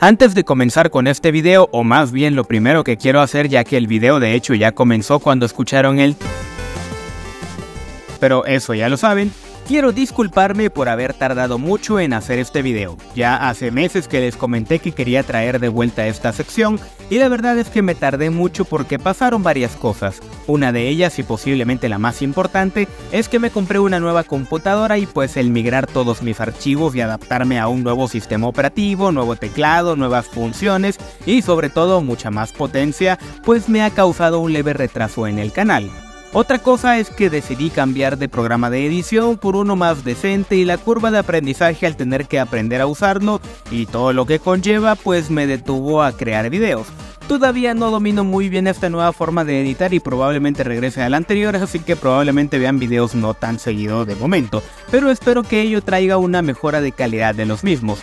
Antes de comenzar con este video, o más bien lo primero que quiero hacer, ya que el video de hecho ya comenzó cuando escucharon el... pero eso ya lo saben, quiero disculparme por haber tardado mucho en hacer este video. Ya hace meses que les comenté que quería traer de vuelta esta sección, y la verdad es que me tardé mucho porque pasaron varias cosas. Una de ellas, y posiblemente la más importante, es que me compré una nueva computadora y pues el migrar todos mis archivos y adaptarme a un nuevo sistema operativo, nuevo teclado, nuevas funciones y sobre todo mucha más potencia, pues me ha causado un leve retraso en el canal. Otra cosa es que decidí cambiar de programa de edición por uno más decente, y la curva de aprendizaje al tener que aprender a usarlo y todo lo que conlleva pues me detuvo a crear videos. Todavía no domino muy bien esta nueva forma de editar y probablemente regrese al anterior, así que probablemente vean videos no tan seguido de momento, pero espero que ello traiga una mejora de calidad de los mismos,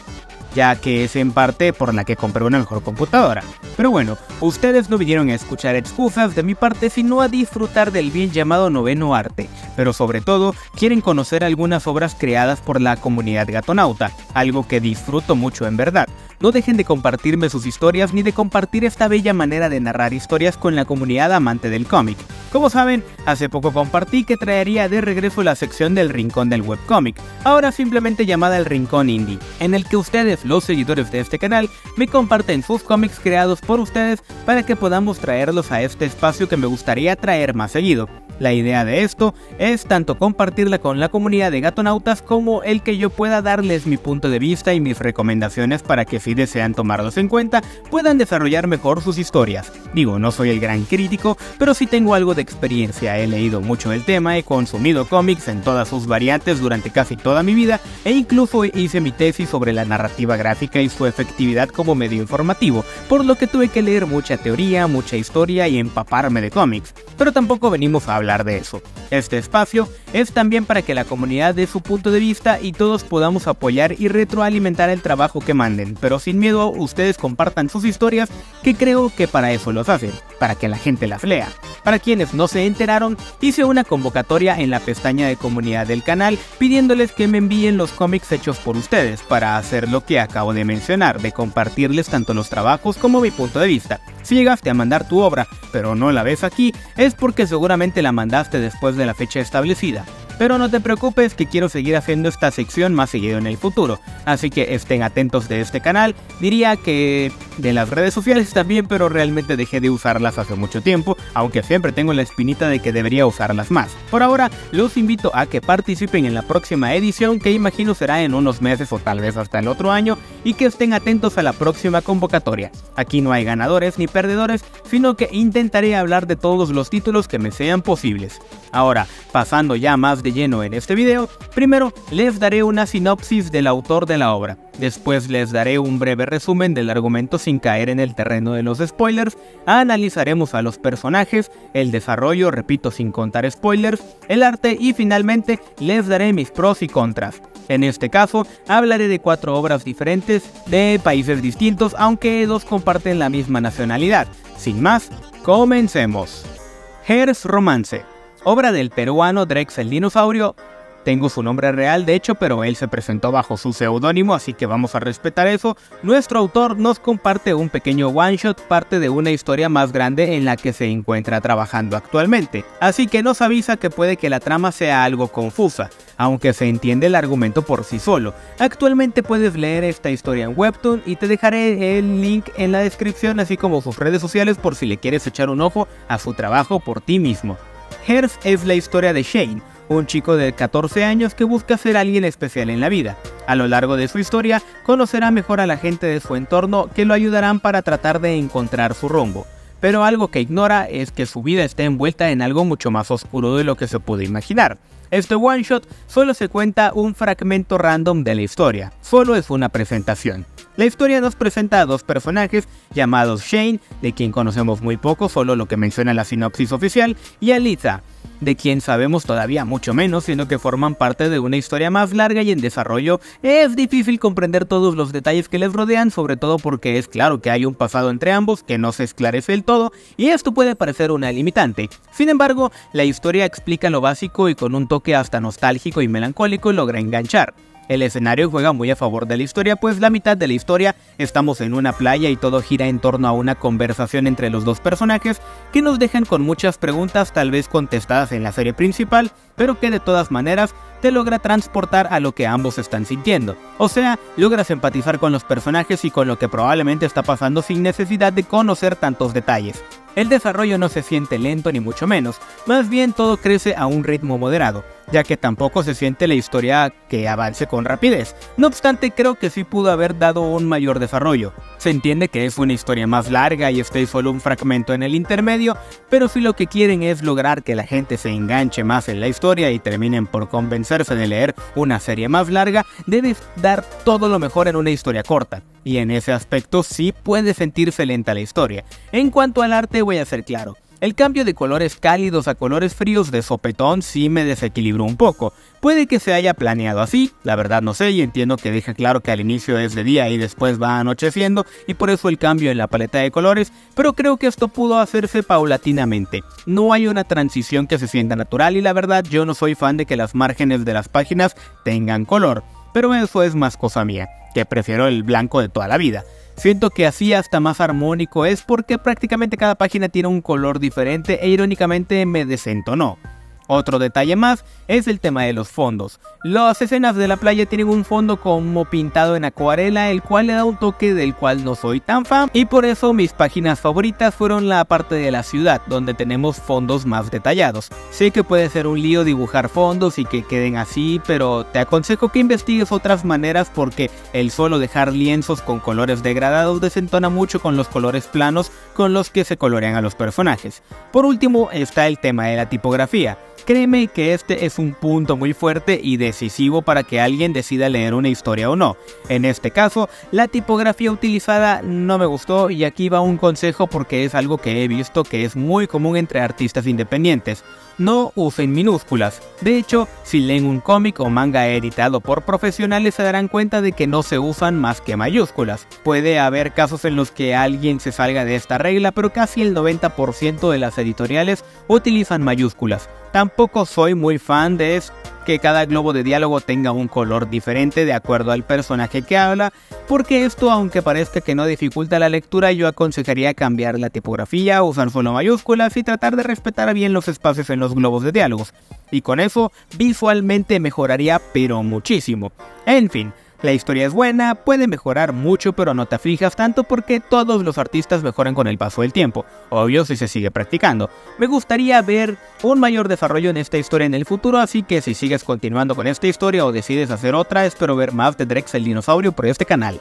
ya que es en parte por la que compré una mejor computadora. Pero bueno, ustedes no vinieron a escuchar excusas de mi parte, sino a disfrutar del bien llamado noveno arte, pero sobre todo quieren conocer algunas obras creadas por la comunidad gatonauta, algo que disfruto mucho en verdad. No dejen de compartirme sus historias ni de compartir esta bella manera de narrar historias con la comunidad amante del cómic. Como saben, hace poco compartí que traería de regreso la sección del Rincón del Webcómic, ahora simplemente llamada el Rincón Indie, en el que ustedes, los seguidores de este canal, me comparten sus cómics creados por ustedes para que podamos traerlos a este espacio que me gustaría traer más seguido. La idea de esto es tanto compartirla con la comunidad de gatonautas como el que yo pueda darles mi punto de vista y mis recomendaciones para que si desean tomarlos en cuenta puedan desarrollar mejor sus historias. Digo, no soy el gran crítico, pero sí tengo algo de experiencia, he leído mucho el tema, he consumido cómics en todas sus variantes durante casi toda mi vida e incluso hice mi tesis sobre la narrativa gráfica y su efectividad como medio informativo, por lo que tuve que leer mucha teoría, mucha historia y empaparme de cómics. Pero tampoco venimos a hablar de eso. Este espacio es también para que la comunidad dé su punto de vista y todos podamos apoyar y retroalimentar el trabajo que manden, pero sin miedo ustedes compartan sus historias, que creo que para eso los hacen, para que la gente las lea. Para quienes no se enteraron, hice una convocatoria en la pestaña de comunidad del canal pidiéndoles que me envíen los cómics hechos por ustedes para hacer lo que acabo de mencionar, de compartirles tanto los trabajos como mi punto de vista. Si llegaste a mandar tu obra, pero no la ves aquí, es porque seguramente la mandaste después de la fecha establecida. Pero no te preocupes, que quiero seguir haciendo esta sección más seguido en el futuro, así que estén atentos de este canal. Diría que de las redes sociales también, pero realmente dejé de usarlas hace mucho tiempo, aunque siempre tengo la espinita de que debería usarlas más. Por ahora, los invito a que participen en la próxima edición, que imagino será en unos meses o tal vez hasta el otro año, y que estén atentos a la próxima convocatoria. Aquí no hay ganadores ni perdedores, sino que intentaré hablar de todos los títulos que me sean posibles. Ahora, pasando ya más de lleno en este video, primero les daré una sinopsis del autor de la obra, después les daré un breve resumen del argumento sin caer en el terreno de los spoilers, analizaremos a los personajes, el desarrollo, repito sin contar spoilers, el arte y finalmente les daré mis pros y contras. En este caso, hablaré de 4 obras diferentes de países distintos, aunque 2 comparten la misma nacionalidad. Sin más, comencemos. Hearst Romance, obra del peruano Drex el Dinosaurio. Tengo su nombre real de hecho, pero él se presentó bajo su seudónimo, así que vamos a respetar eso. Nuestro autor nos comparte un pequeño one shot, parte de una historia más grande en la que se encuentra trabajando actualmente, así que nos avisa que puede que la trama sea algo confusa, aunque se entiende el argumento por sí solo. Actualmente puedes leer esta historia en Webtoon y te dejaré el link en la descripción, así como sus redes sociales por si le quieres echar un ojo a su trabajo por ti mismo. Hearst es la historia de Shane, un chico de 14 años que busca ser alguien especial en la vida. A lo largo de su historia, conocerá mejor a la gente de su entorno que lo ayudarán para tratar de encontrar su rumbo. Pero algo que ignora es que su vida está envuelta en algo mucho más oscuro de lo que se puede imaginar. Este one shot solo se cuenta un fragmento random de la historia, solo es una presentación. La historia nos presenta a 2 personajes llamados Shane, de quien conocemos muy poco, solo lo que menciona la sinopsis oficial, y a Lisa, de quien sabemos todavía mucho menos, sino que forman parte de una historia más larga y en desarrollo. Es difícil comprender todos los detalles que les rodean, sobre todo porque es claro que hay un pasado entre ambos que no se esclarece del todo, y esto puede parecer una limitante. Sin embargo, la historia explica lo básico y con un toque hasta nostálgico y melancólico logra enganchar. El escenario juega muy a favor de la historia, pues la mitad de la historia estamos en una playa y todo gira en torno a una conversación entre los dos personajes que nos dejan con muchas preguntas tal vez contestadas en la serie principal, pero que de todas maneras te logra transportar a lo que ambos están sintiendo. O sea, logras empatizar con los personajes y con lo que probablemente está pasando sin necesidad de conocer tantos detalles. El desarrollo no se siente lento ni mucho menos, más bien todo crece a un ritmo moderado, ya que tampoco se siente la historia que avance con rapidez. No obstante, creo que sí pudo haber dado un mayor desarrollo. Se entiende que es una historia más larga y este es solo un fragmento en el intermedio, pero si lo que quieren es lograr que la gente se enganche más en la historia y terminen por convencerse de leer una serie más larga, debes dar todo lo mejor en una historia corta. Y en ese aspecto sí puede sentirse lenta la historia. En cuanto al arte voy a ser claro. El cambio de colores cálidos a colores fríos de sopetón sí me desequilibró un poco. Puede que se haya planeado así, la verdad no sé, y entiendo que deja claro que al inicio es de día y después va anocheciendo y por eso el cambio en la paleta de colores, pero creo que esto pudo hacerse paulatinamente. No hay una transición que se sienta natural y la verdad yo no soy fan de que las márgenes de las páginas tengan color, pero eso es más cosa mía, que prefiero el blanco de toda la vida. Siento que así hasta más armónico es porque prácticamente cada página tiene un color diferente e irónicamente me desentonó. Otro detalle más es el tema de los fondos. Las escenas de la playa tienen un fondo como pintado en acuarela, el cual le da un toque del cual no soy tan fan, y por eso mis páginas favoritas fueron la parte de la ciudad, donde tenemos fondos más detallados. Sé que puede ser un lío dibujar fondos y que queden así, pero te aconsejo que investigues otras maneras porque el solo dejar lienzos con colores degradados desentona mucho con los colores planos con los que se colorean a los personajes. Por último está el tema de la tipografía. Créeme que este es un punto muy fuerte y decisivo para que alguien decida leer una historia o no. En este caso, la tipografía utilizada no me gustó y aquí va un consejo porque es algo que he visto que es muy común entre artistas independientes. No usen minúsculas. De hecho, si leen un cómic o manga editado por profesionales se darán cuenta de que no se usan más que mayúsculas. Puede haber casos en los que alguien se salga de esta regla, pero casi el 90% de las editoriales utilizan mayúsculas. Tampoco soy muy fan de que cada globo de diálogo tenga un color diferente de acuerdo al personaje que habla, porque esto, aunque parezca que no dificulta la lectura, yo aconsejaría cambiar la tipografía, usar solo mayúsculas y tratar de respetar bien los espacios en los globos de diálogos. Y con eso, visualmente mejoraría pero muchísimo. En fin. La historia es buena, puede mejorar mucho, pero no te aflijas tanto porque todos los artistas mejoran con el paso del tiempo, obvio si se sigue practicando. Me gustaría ver un mayor desarrollo en esta historia en el futuro, así que si sigues continuando con esta historia o decides hacer otra, espero ver más de Drex el dinosaurio por este canal.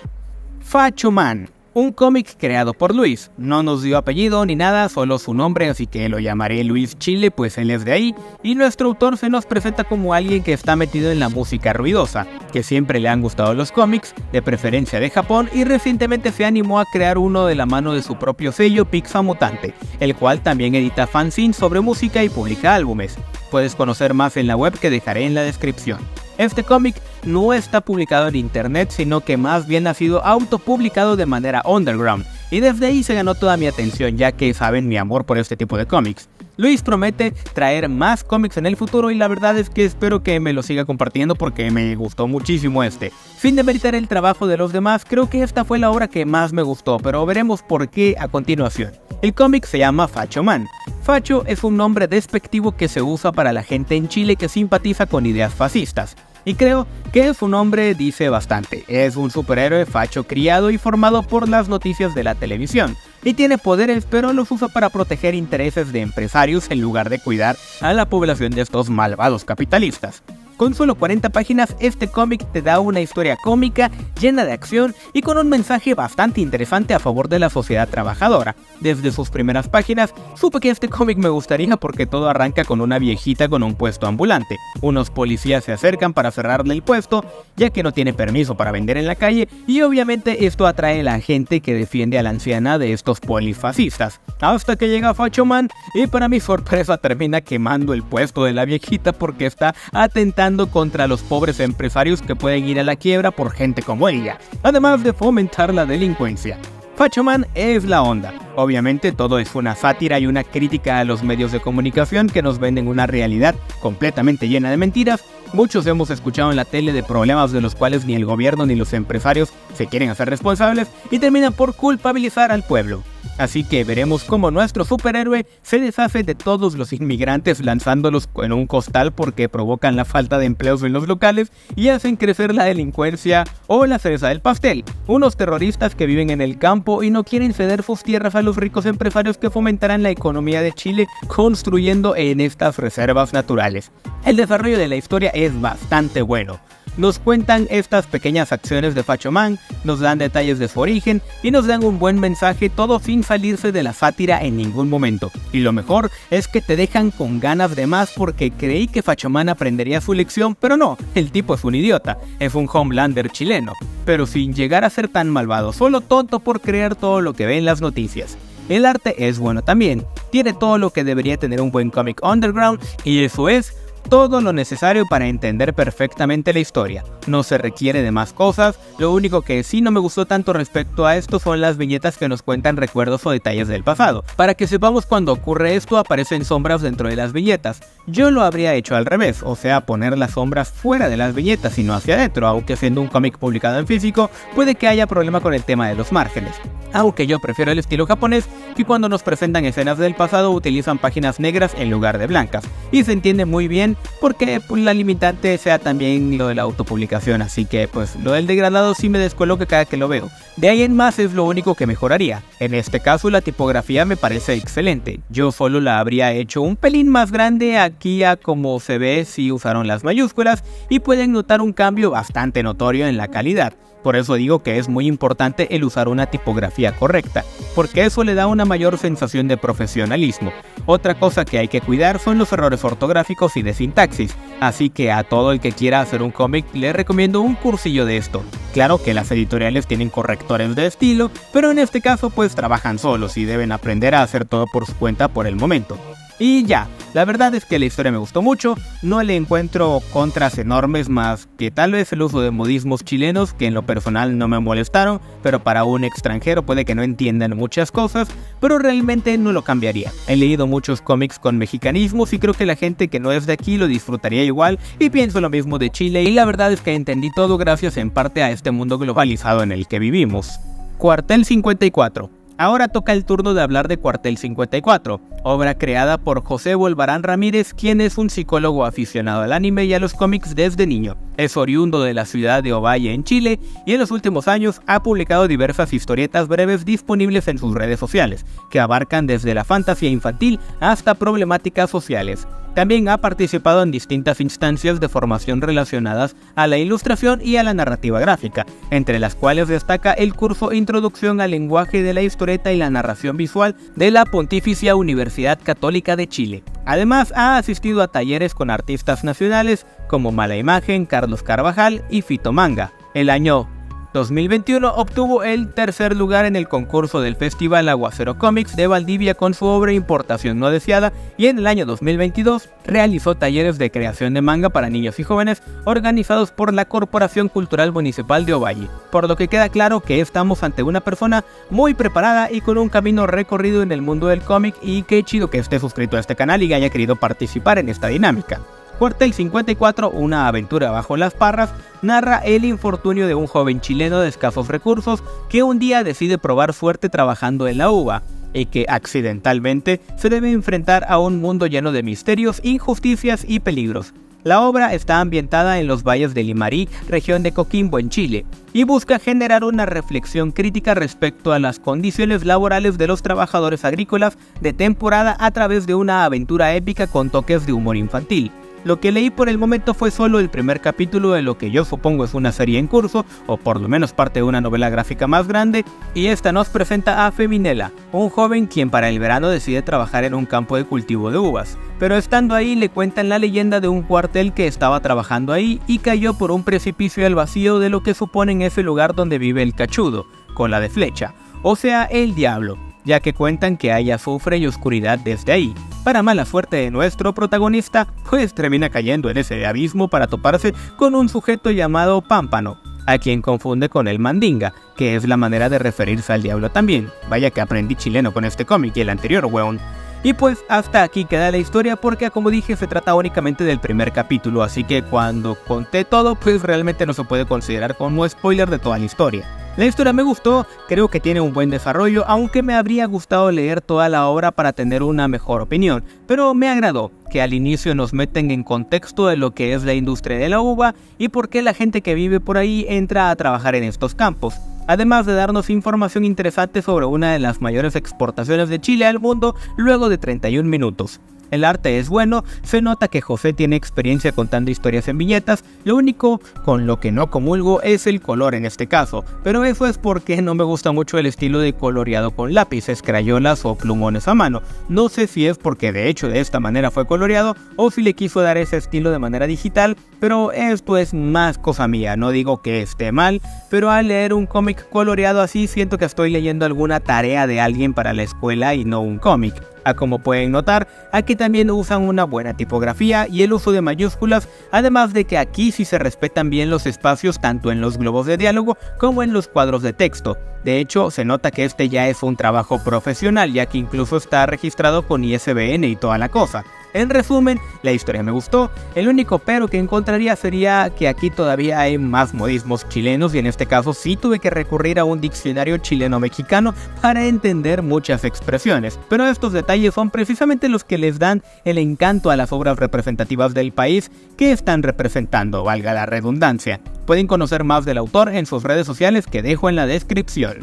Facho Man. Un cómic creado por Luis, no nos dio apellido ni nada, solo su nombre, así que lo llamaré Luis Chile, pues él es de ahí, y nuestro autor se nos presenta como alguien que está metido en la música ruidosa, que siempre le han gustado los cómics, de preferencia de Japón, y recientemente se animó a crear uno de la mano de su propio sello Pixamutante, el cual también edita fanzines sobre música y publica álbumes. Puedes conocer más en la web que dejaré en la descripción. Este cómic no está publicado en internet, sino que más bien ha sido autopublicado de manera underground, y desde ahí se ganó toda mi atención ya que saben mi amor por este tipo de cómics. Luis promete traer más cómics en el futuro y la verdad es que espero que me lo siga compartiendo porque me gustó muchísimo este. Sin demeritar el trabajo de los demás, creo que esta fue la obra que más me gustó, pero veremos por qué a continuación. El cómic se llama Facho Man. Facho es un nombre despectivo que se usa para la gente en Chile que simpatiza con ideas fascistas. Y creo que su nombre dice bastante. Es un superhéroe facho criado y formado por las noticias de la televisión. Y tiene poderes, pero los usa para proteger intereses de empresarios en lugar de cuidar a la población de estos malvados capitalistas. Con solo 40 páginas, este cómic te da una historia cómica, llena de acción y con un mensaje bastante interesante a favor de la sociedad trabajadora. Desde sus primeras páginas, supe que este cómic me gustaría porque todo arranca con una viejita con un puesto ambulante. Unos policías se acercan para cerrarle el puesto, ya que no tiene permiso para vender en la calle, y obviamente esto atrae a la gente que defiende a la anciana de estos polifascistas. Hasta que llega Facho Man y para mi sorpresa termina quemando el puesto de la viejita porque está atentando contra los pobres empresarios que pueden ir a la quiebra por gente como ella, además de fomentar la delincuencia. Facho Man es la onda. Obviamente todo es una sátira y una crítica a los medios de comunicación que nos venden una realidad completamente llena de mentiras, Muchos hemos escuchado en la tele de problemas de los cuales ni el gobierno ni los empresarios se quieren hacer responsables y terminan por culpabilizar al pueblo. Así que veremos cómo nuestro superhéroe se deshace de todos los inmigrantes lanzándolos en un costal porque provocan la falta de empleos en los locales y hacen crecer la delincuencia, o la cereza del pastel, unos terroristas que viven en el campo y no quieren ceder sus tierras a los ricos empresarios que fomentarán la economía de Chile construyendo en estas reservas naturales. El desarrollo de la historia es bastante bueno. Nos cuentan estas pequeñas acciones de Facho Man, nos dan detalles de su origen y nos dan un buen mensaje, todo sin salirse de la sátira en ningún momento. Y lo mejor es que te dejan con ganas de más porque creí que Facho Man aprendería su lección, pero no, el tipo es un idiota, es un Homelander chileno, pero sin llegar a ser tan malvado, solo tonto por creer todo lo que ve en las noticias. El arte es bueno también, tiene todo lo que debería tener un buen cómic underground y eso es todo lo necesario para entender perfectamente la historia. No se requiere de más cosas, lo único que sí no me gustó tanto respecto a esto son las viñetas que nos cuentan recuerdos o detalles del pasado. Para que sepamos cuando ocurre esto aparecen sombras dentro de las viñetas. Yo lo habría hecho al revés, o sea poner las sombras fuera de las viñetas y no hacia adentro, aunque siendo un cómic publicado en físico puede que haya problema con el tema de los márgenes. Aunque yo prefiero el estilo japonés, que cuando nos presentan escenas del pasado utilizan páginas negras en lugar de blancas, y se entiende muy bien porque la limitante sea también lo de la autopublicación, así que pues lo del degradado sí me descoloca cada que lo veo. De ahí en más es lo único que mejoraría. En este caso la tipografía me parece excelente, yo solo la habría hecho un pelín más grande aquí a como se ve si usaron las mayúsculas y pueden notar un cambio bastante notorio en la calidad. Por eso digo que es muy importante el usar una tipografía correcta, porque eso le da una mayor sensación de profesionalismo. Otra cosa que hay que cuidar son los errores ortográficos y de sintaxis, así que a todo el que quiera hacer un cómic le recomiendo un cursillo de esto. Claro que las editoriales tienen correctores de estilo, pero en este caso pues trabajan solos y deben aprender a hacer todo por su cuenta por el momento. Y ya, la verdad es que la historia me gustó mucho, no le encuentro contras enormes más que tal vez el uso de modismos chilenos que en lo personal no me molestaron, pero para un extranjero puede que no entiendan muchas cosas, pero realmente no lo cambiaría. He leído muchos cómics con mexicanismos y creo que la gente que no es de aquí lo disfrutaría igual y pienso lo mismo de Chile y la verdad es que entendí todo gracias en parte a este mundo globalizado en el que vivimos. Cuartel 54. Ahora toca el turno de hablar de Cuartel 54, obra creada por José Bolvarán Ramírez, quien es un psicólogo aficionado al anime y a los cómics desde niño. Es oriundo de la ciudad de Ovalle en Chile y en los últimos años ha publicado diversas historietas breves disponibles en sus redes sociales, que abarcan desde la fantasía infantil hasta problemáticas sociales. También ha participado en distintas instancias de formación relacionadas a la ilustración y a la narrativa gráfica, entre las cuales destaca el curso Introducción al lenguaje de la historieta y la narración visual de la Pontificia Universidad Católica de Chile. Además, ha asistido a talleres con artistas nacionales como Mala Imagen, Carlos Carvajal y Fito Manga. El año 2021 obtuvo el tercer lugar en el concurso del Festival Aguacero Comics de Valdivia con su obra Importación no deseada y en el año 2022 realizó talleres de creación de manga para niños y jóvenes organizados por la Corporación Cultural Municipal de Ovalle, por lo que queda claro que estamos ante una persona muy preparada y con un camino recorrido en el mundo del cómic y qué chido que esté suscrito a este canal y haya querido participar en esta dinámica. Cuartel 54, una aventura bajo las parras, narra el infortunio de un joven chileno de escasos recursos que un día decide probar suerte trabajando en la uva y que accidentalmente se debe enfrentar a un mundo lleno de misterios, injusticias y peligros. La obra está ambientada en los valles de Limarí, región de Coquimbo en Chile, y busca generar una reflexión crítica respecto a las condiciones laborales de los trabajadores agrícolas de temporada a través de una aventura épica con toques de humor infantil. Lo que leí por el momento fue solo el primer capítulo de lo que yo supongo es una serie en curso, o por lo menos parte de una novela gráfica más grande, y esta nos presenta a Feminela, un joven quien para el verano decide trabajar en un campo de cultivo de uvas, pero estando ahí le cuentan la leyenda de un cuartel que estaba trabajando ahí y cayó por un precipicio al vacío de lo que suponen es el lugar donde vive el cachudo, cola de flecha, o sea el diablo, ya que cuentan que hay azufre y oscuridad desde ahí. Para mala suerte de nuestro protagonista, pues termina cayendo en ese abismo para toparse con un sujeto llamado Pámpano, a quien confunde con el Mandinga, que es la manera de referirse al diablo también. Vaya que aprendí chileno con este cómic y el anterior, weón. Y pues hasta aquí queda la historia porque como dije se trata únicamente del primer capítulo, así que cuando conté todo pues realmente no se puede considerar como spoiler de toda la historia. La historia me gustó, creo que tiene un buen desarrollo, aunque me habría gustado leer toda la obra para tener una mejor opinión, pero me agradó que al inicio nos meten en contexto de lo que es la industria de la uva y por qué la gente que vive por ahí entra a trabajar en estos campos. Además de darnos información interesante sobre una de las mayores exportaciones de Chile al mundo luego de 31 minutos. El arte es bueno, se nota que José tiene experiencia contando historias en viñetas, lo único con lo que no comulgo es el color en este caso, pero eso es porque no me gusta mucho el estilo de coloreado con lápices, crayolas o plumones a mano. No sé si es porque de hecho de esta manera fue coloreado o si le quiso dar ese estilo de manera digital, pero esto es más cosa mía, no digo que esté mal, pero al leer un cómic coloreado así siento que estoy leyendo alguna tarea de alguien para la escuela y no un cómic. Como pueden notar, aquí también usan una buena tipografía y el uso de mayúsculas, además de que aquí sí se respetan bien los espacios tanto en los globos de diálogo como en los cuadros de texto. De hecho, se nota que este ya es un trabajo profesional, ya que incluso está registrado con ISBN y toda la cosa. En resumen, la historia me gustó, el único pero que encontraría sería que aquí todavía hay más modismos chilenos y en este caso sí tuve que recurrir a un diccionario chileno-mexicano para entender muchas expresiones, pero estos detalles son precisamente los que les dan el encanto a las obras representativas del país que están representando, valga la redundancia. Pueden conocer más del autor en sus redes sociales que dejo en la descripción.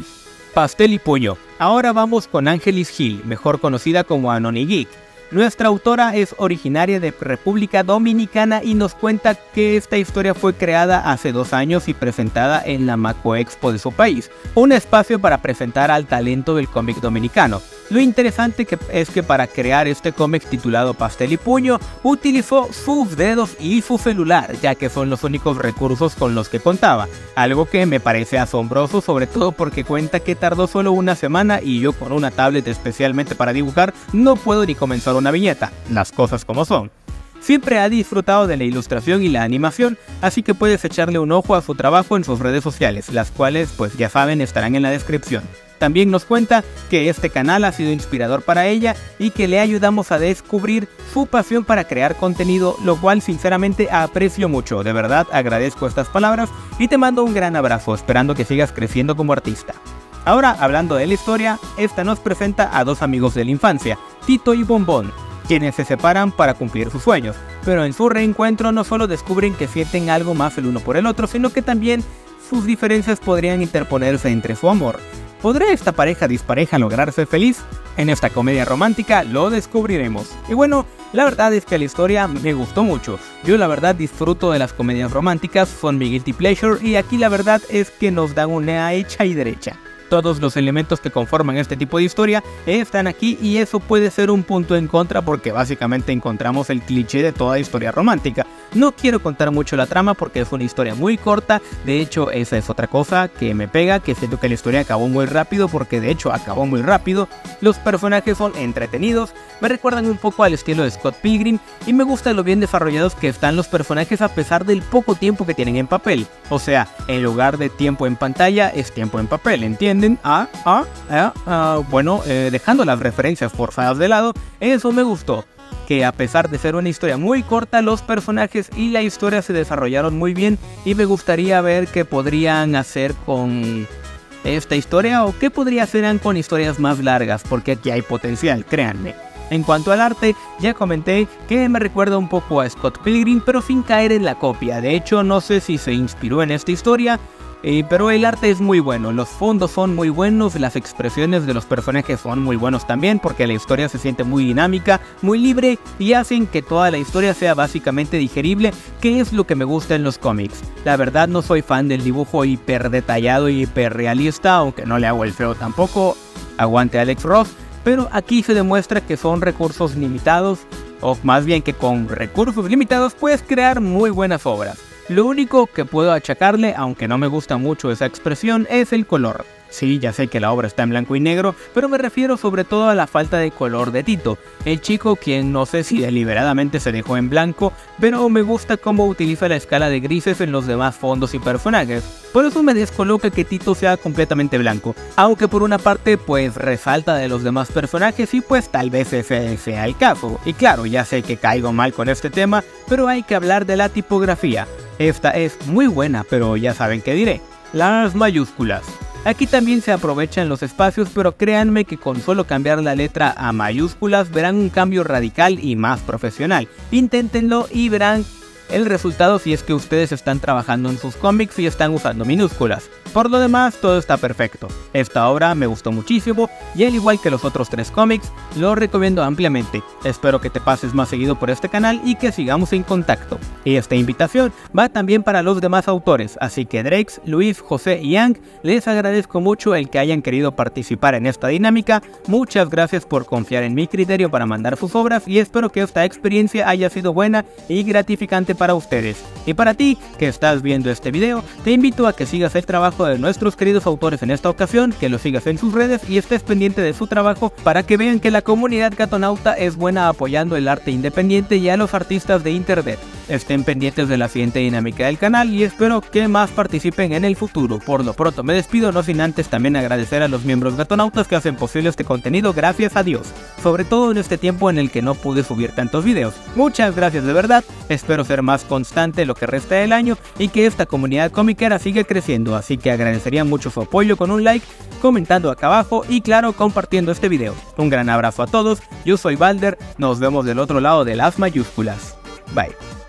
Pastel y Puño. Ahora vamos con Ángelis Gil, mejor conocida como Anony Geek. Nuestra autora es originaria de República Dominicana y nos cuenta que esta historia fue creada hace 2 años y presentada en la Maco Expo de su país, un espacio para presentar al talento del cómic dominicano. Lo interesante es que para crear este cómic titulado Pastel y Puño, utilizó sus dedos y su celular, ya que son los únicos recursos con los que contaba, algo que me parece asombroso, sobre todo porque cuenta que tardó solo una semana y yo con una tablet especialmente para dibujar no puedo ni comenzar una viñeta, las cosas como son. Siempre ha disfrutado de la ilustración y la animación, así que puedes echarle un ojo a su trabajo en sus redes sociales, las cuales pues ya saben estarán en la descripción. También nos cuenta que este canal ha sido inspirador para ella y que le ayudamos a descubrir su pasión para crear contenido, lo cual sinceramente aprecio mucho. De verdad agradezco estas palabras y te mando un gran abrazo, esperando que sigas creciendo como artista. Ahora, hablando de la historia, esta nos presenta a 2 amigos de la infancia, Tito y Bombón, quienes se separan para cumplir sus sueños, pero en su reencuentro no solo descubren que sienten algo más el uno por el otro, sino que también sus diferencias podrían interponerse entre su amor. ¿Podrá esta pareja dispareja lograr ser feliz? En esta comedia romántica lo descubriremos. Y bueno, la verdad es que la historia me gustó mucho. Yo la verdad disfruto de las comedias románticas, son mi guilty pleasure y aquí la verdad es que nos dan una hecha y derecha. Todos los elementos que conforman este tipo de historia están aquí y eso puede ser un punto en contra porque básicamente encontramos el cliché de toda historia romántica. No quiero contar mucho la trama porque es una historia muy corta, de hecho esa es otra cosa que me pega, que siento que la historia acabó muy rápido porque de hecho acabó muy rápido. Los personajes son entretenidos, me recuerdan un poco al estilo de Scott Pilgrim y me gusta lo bien desarrollados que están los personajes a pesar del poco tiempo que tienen en papel. O sea, en lugar de tiempo en pantalla es tiempo en papel, ¿entienden? Bueno, dejando las referencias forzadas de lado, eso me gustó. Que a pesar de ser una historia muy corta, los personajes y la historia se desarrollaron muy bien y me gustaría ver qué podrían hacer con esta historia o qué podría hacer con historias más largas, porque aquí hay potencial, créanme. En cuanto al arte, ya comenté que me recuerda un poco a Scott Pilgrim, pero sin caer en la copia. De hecho, no sé si se inspiró en esta historia, pero el arte es muy bueno, los fondos son muy buenos, las expresiones de los personajes son muy buenos también porque la historia se siente muy dinámica, muy libre y hacen que toda la historia sea básicamente digerible, que es lo que me gusta en los cómics. La verdad no soy fan del dibujo hiper detallado y hiper realista, aunque no le hago el feo tampoco, aguante Alex Ross, pero aquí se demuestra que son recursos limitados, o más bien que con recursos limitados puedes crear muy buenas obras. Lo único que puedo achacarle, aunque no me gusta mucho esa expresión, es el color. Sí, ya sé que la obra está en blanco y negro, pero me refiero sobre todo a la falta de color de Tito, el chico quien no sé si deliberadamente se dejó en blanco, pero me gusta cómo utiliza la escala de grises en los demás fondos y personajes. Por eso me descoloca que Tito sea completamente blanco, aunque por una parte pues resalta de los demás personajes y pues tal vez ese sea el caso. Y claro, ya sé que caigo mal con este tema, pero hay que hablar de la tipografía. Esta es muy buena, pero ya saben qué diré. Las mayúsculas. Aquí también se aprovechan los espacios, pero créanme que con solo cambiar la letra a mayúsculas verán un cambio radical y más profesional. Inténtenlo y verán el resultado si es que ustedes están trabajando en sus cómics y están usando minúsculas. Por lo demás, todo está perfecto. Esta obra me gustó muchísimo y al igual que los otros 3 cómics, lo recomiendo ampliamente. Espero que te pases más seguido por este canal y que sigamos en contacto. Y esta invitación va también para los demás autores, así que Drakes, Luis, José y Yang, les agradezco mucho el que hayan querido participar en esta dinámica. Muchas gracias por confiar en mi criterio para mandar sus obras y espero que esta experiencia haya sido buena y gratificante para ustedes. Y para ti, que estás viendo este video, te invito a que sigas el trabajo de nuestros queridos autores en esta ocasión, que los sigas en sus redes y estés pendiente de su trabajo para que vean que la comunidad gatonauta es buena apoyando el arte independiente y a los artistas de internet. Estén pendientes de la siguiente dinámica del canal y espero que más participen en el futuro. Por lo pronto me despido, no sin antes también agradecer a los miembros gatonautas que hacen posible este contenido, gracias a Dios, sobre todo en este tiempo en el que no pude subir tantos videos. Muchas gracias de verdad, espero ser más constante lo que resta del año y que esta comunidad comiquera siga creciendo, así que agradecería mucho su apoyo con un like, comentando acá abajo y claro compartiendo este video. Un gran abrazo a todos, yo soy Balder, nos vemos del otro lado de las mayúsculas. Bye.